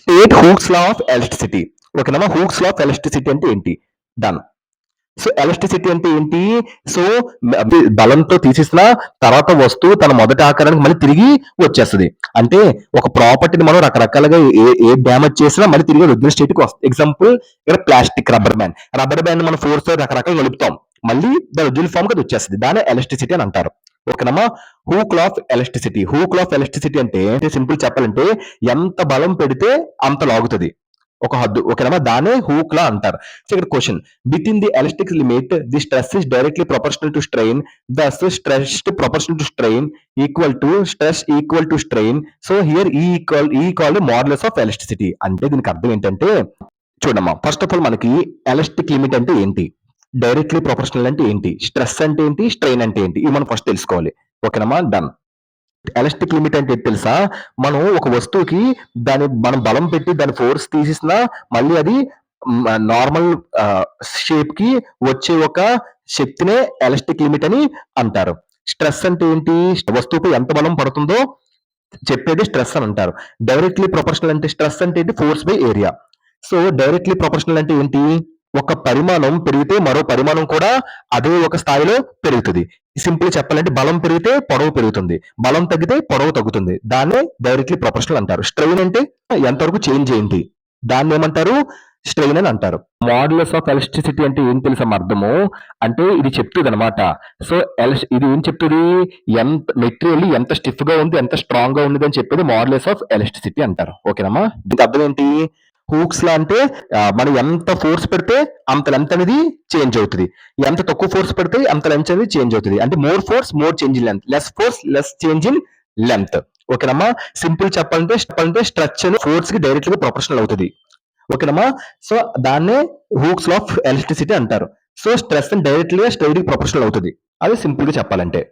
State hooks law of electricity. ఓకేనమ్మా, hooks law of electricity అంటే ఏంటి? డన్. సో ఎలక్ట్రిసిటీ అంటే ఏంటి? సో బలంతో తీసేసిన తర్వాత వస్తువు తన మొదటి ఆకారానికి మళ్ళీ తిరిగి వచ్చేస్తుంది. అంటే ఒక ప్రాపర్టీని మనం రకరకాలుగా ఏ డ్యామేజ్ చేసినా మళ్ళీ తిరిగి ఒరిజినల్ స్టేట్ కి వస్తుంది. ఎగ్జాంపుల్ ఇక్కడ ప్లాస్టిక్ రబ్బర్ బ్యాండ్ మన ఫోర్స్ తో రకరకాలుగా కలుపుతాం, మళ్ళీ దాని ఒరిజినల్ ఫామ్ కి వచ్చేస్తుంది. దాన్ని ఎలక్ట్రిసిటీ అని అంటారు. ఓకేనమ్మా, hook law of electricity. Hook law of electricity అంటే సింపుల్ చెప్పాలంటే ఎంత బలం పెడితే అంత లాగుతుంది ఒక హద్దు. ఓకేనమ్మా, దానే హూక్ లా అంటారు. సో ఇక్కడ question, within the electric limit the stress is directly proportional to strain, thus stress proportional to strain equal to stress equal to strain. So here equal modulus of electricity. అంటే దీనికి అర్థం ఏంటంటే చూడమ్మా, first of all మనకి electric limit అంటే ఏంటి, directly proportional అంటే ఏంటి, స్ట్రెస్ అంటే ఏంటి, స్ట్రెయిన్ అంటే ఏంటి, ఇవి మనం ఫస్ట్ తెలుసుకోవాలి. ఓకేనమ్మా, డన్. ఎలక్ట్రిక్ లిమిట్ అంటే తెలుసా? మనం ఒక వస్తువుకి మనం బలం పెట్టి దాని ఫోర్స్ తీసేసినా మళ్ళీ అది నార్మల్ షేప్ కి వచ్చే ఒక శక్తినే ఎలక్ట్రిక్ లిమిట్ అని అంటారు. స్ట్రెస్ అంటే ఏంటి? వస్తువుపై ఎంత బలం పడుతుందో చెప్పేది స్ట్రెస్ అని అంటారు. డైరెక్ట్లీ ప్రొపోర్షనల్ అంటే స్ట్రెస్ అంటే ఏంటి? Force by area. So directly proportional అంటే ఏంటి? ఒక పరిమాణం పెరిగితే మరో పరిమాణం కూడా అదే ఒక స్థాయిలో పెరుగుతుంది. సింపుల్ చెప్పాలంటే బలం పెరిగితే పొడవు పెరుగుతుంది, బలం తగ్గితే పొడవు తగ్గుతుంది. దాన్నే డైరెక్ట్లీ ప్రొపోర్షనల్ అంటారు. స్ట్రెయిన్ అంటే ఎంతవరకు చేంజ్ ఏంటి, దాన్ని ఏమంటారు? స్ట్రెయిన్ అని అంటారు. మాడ్యులస్ ఆఫ్ ఎలక్ట్రిసిటీ అంటే ఏం తెలుసా అర్థము? అంటే ఇది చెప్తుంది అనమాట. సో ఇది ఏం చెప్తుంది? ఎంత మెటీరియల్ ఎంత స్టిఫ్ గా ఉంది, ఎంత స్ట్రాంగ్ గా ఉంది అని చెప్పేది మాడ్యులస్ ఆఫ్ ఎలక్ట్రిసిటీ అంటారు. ఓకేనమ్మా, దీనికి అర్థం ఏంటి? హూక్స్ లా అంటే మనం ఎంత ఫోర్స్ పెడితే అంత లెంత్ అనేది చేంజ్ అవుతుంది, ఎంత తక్కువ ఫోర్స్ పెడితే అంత లెంత్ అనేది చేంజ్ అవుతుంది. అంటే more force more change in length, less force less change in length. ఓకేనమ్మా, సింపుల్ చెప్పాలంటే స్ట్రెచ్ అని ఫోర్స్ కి డైరెక్ట్ గా ప్రొపోర్షనల్ అవుతుంది. ఓకేనమ్మా, సో దాన్నే హూక్స్ లా ఆఫ్ ఎలక్ట్రిసిటీ అంటారు. సో స్ట్రెస్ డైరెక్ట్ గా స్ట్రెయిన్ కి ప్రొపోర్షనల్ అవుతుంది. అది సింపుల్ గా చెప్పాలంటే.